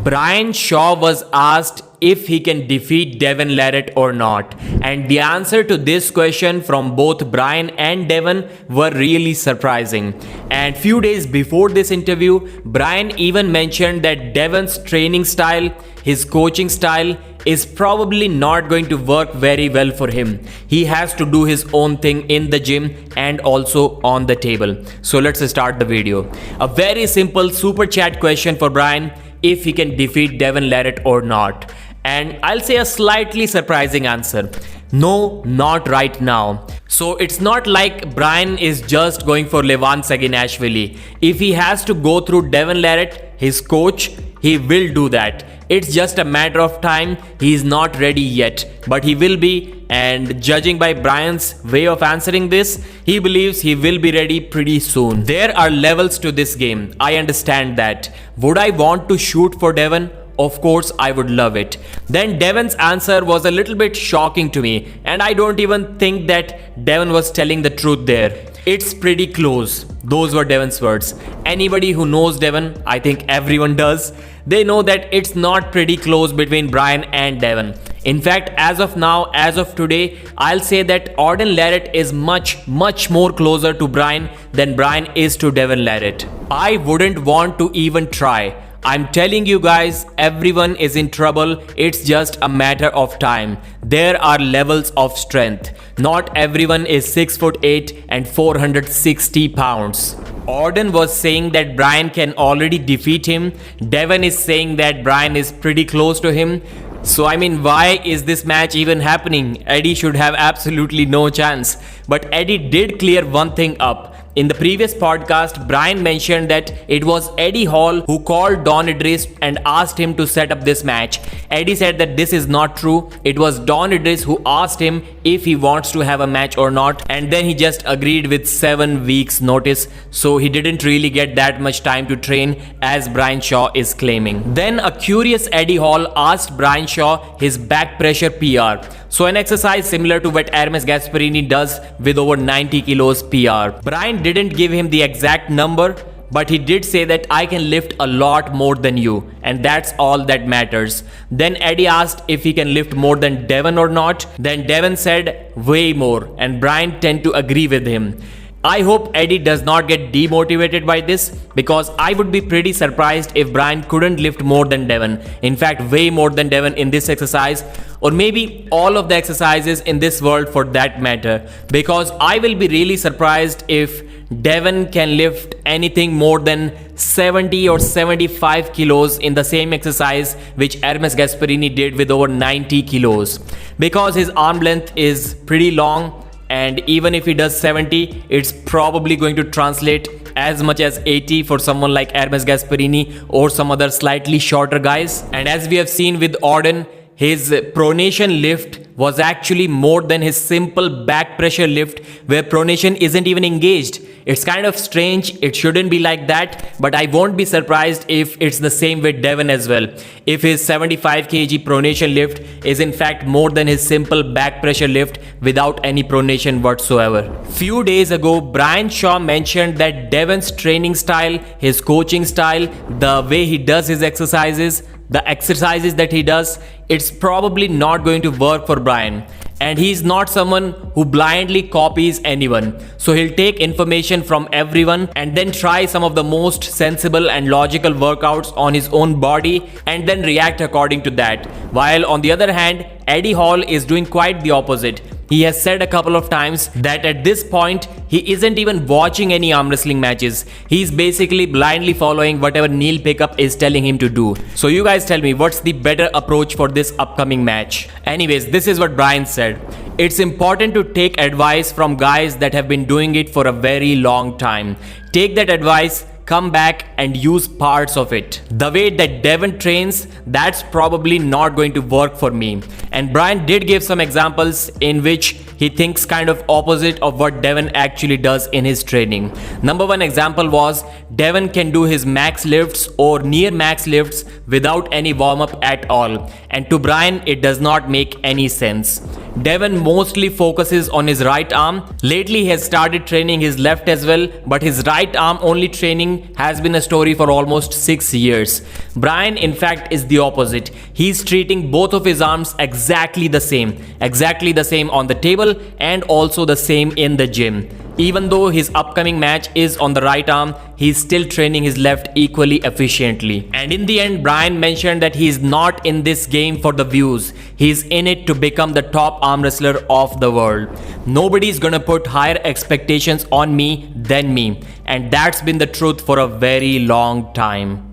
Brian Shaw was asked if he can defeat Devon Larratt or not, and the answer to this question from both Brian and Devon were really surprising. And few days before this interview, Brian even mentioned that Devon's training style, his coaching style, is probably not going to work very well for him. He has to do his own thing in the gym and also on the table. So let's start the video. A very simple super chat question for Brian: if he can defeat Devon Larratt or not. And I'll say a slightly surprising answer: no, not right now. So it's not like Brian is just going for Levan Saginashvili. If he has to go through Devon Larratt, his coach, he will do that. It's just a matter of time. He is not ready yet, but he will be. And judging by Brian's way of answering this, he believes he will be ready pretty soon. There are levels to this game. I understand that. Would I want to shoot for Devon? Of course, I would love it. Then Devon's answer was a little bit shocking to me, and I don't even think that Devon was telling the truth there. It's pretty close. Those were Devon's words. Anybody who knows Devon, I think everyone does, they know that it's not pretty close between Brian and Devon. In fact, as of now, as of today, I'll say that Auden Larratt is much more closer to Brian than Brian is to Devon Larratt. I wouldn't want to even try. I'm telling you guys, everyone is in trouble. It's just a matter of time. There are levels of strength. Not everyone is 6'8" and 460 pounds. Auden was saying that Brian can already defeat him. Devon is saying that Brian is pretty close to him. So I mean, why is this match even happening? Eddie should have absolutely no chance. But Eddie did clear one thing up. In the previous podcast, Brian mentioned that it was Eddie Hall who called Don Idris and asked him to set up this match. Eddie said that this is not true. It was Don Idris who asked him if he wants to have a match or not, and then he just agreed with 7 weeks notice. So he didn't really get that much time to train as Brian Shaw is claiming. Then a curious Eddie Hall asked Brian Shaw his back pressure PR. So an exercise similar to what Hermes Gasparini does with over 90 kilos PR. Brian didn't give him the exact number, but he did say that I can lift a lot more than you, and that's all that matters. Then Eddie asked if he can lift more than Devon or not. Then Devon said way more, and Brian tend to agree with him. I hope Eddie does not get demotivated by this, because I would be pretty surprised if Brian couldn't lift more than Devon. In fact, way more than Devon in this exercise, or maybe all of the exercises in this world for that matter, because I will be really surprised if Devon can lift anything more than 70 or 75 kilos in the same exercise which Hermes Gasparini did with over 90 kilos, because his arm length is pretty long. And even if he does 70, it's probably going to translate as much as 80 for someone like Hermes Gasparini or some other slightly shorter guys. And as we have seen with Auden, his pronation lift was actually more than his simple back pressure lift, where pronation isn't even engaged. It's kind of strange. It shouldn't be like that, but I won't be surprised if it's the same with Devon as well. If his 75 kg pronation lift is in fact more than his simple back pressure lift without any pronation whatsoever. Few days ago, Brian Shaw mentioned that Devon's training style, his coaching style, the way he does his exercises, the exercises that he does, it's probably not going to work for Brian. And he's not someone who blindly copies anyone. So he'll take information from everyone and then try some of the most sensible and logical workouts on his own body and then react according to that. While on the other hand, Eddie Hall is doing quite the opposite. He has said a couple of times that at this point, he isn't even watching any arm wrestling matches. He's basically blindly following whatever Neil Pickup is telling him to do. So you guys tell me, what's the better approach for this upcoming match? Anyways, this is what Brian said. It's important to take advice from guys that have been doing it for a very long time. Take that advice, come back and use parts of it. The way that Devon trains, that's probably not going to work for me. And Brian did give some examples in which he thinks kind of opposite of what Devon actually does in his training. Number one example was Devon can do his max lifts or near max lifts without any warm-up at all. And to Brian, it does not make any sense. Devon mostly focuses on his right arm. Lately, he has started training his left as well, but his right arm only training has been a story for almost 6 years. Brian, in fact, is the opposite. He's treating both of his arms exactly the same on the table and also the same in the gym. Even though his upcoming match is on the right arm, he's still training his left equally efficiently. And in the end, Brian mentioned that he's not in this game for the views. He's in it to become the top arm wrestler of the world. Nobody's gonna put higher expectations on me than me. And that's been the truth for a very long time.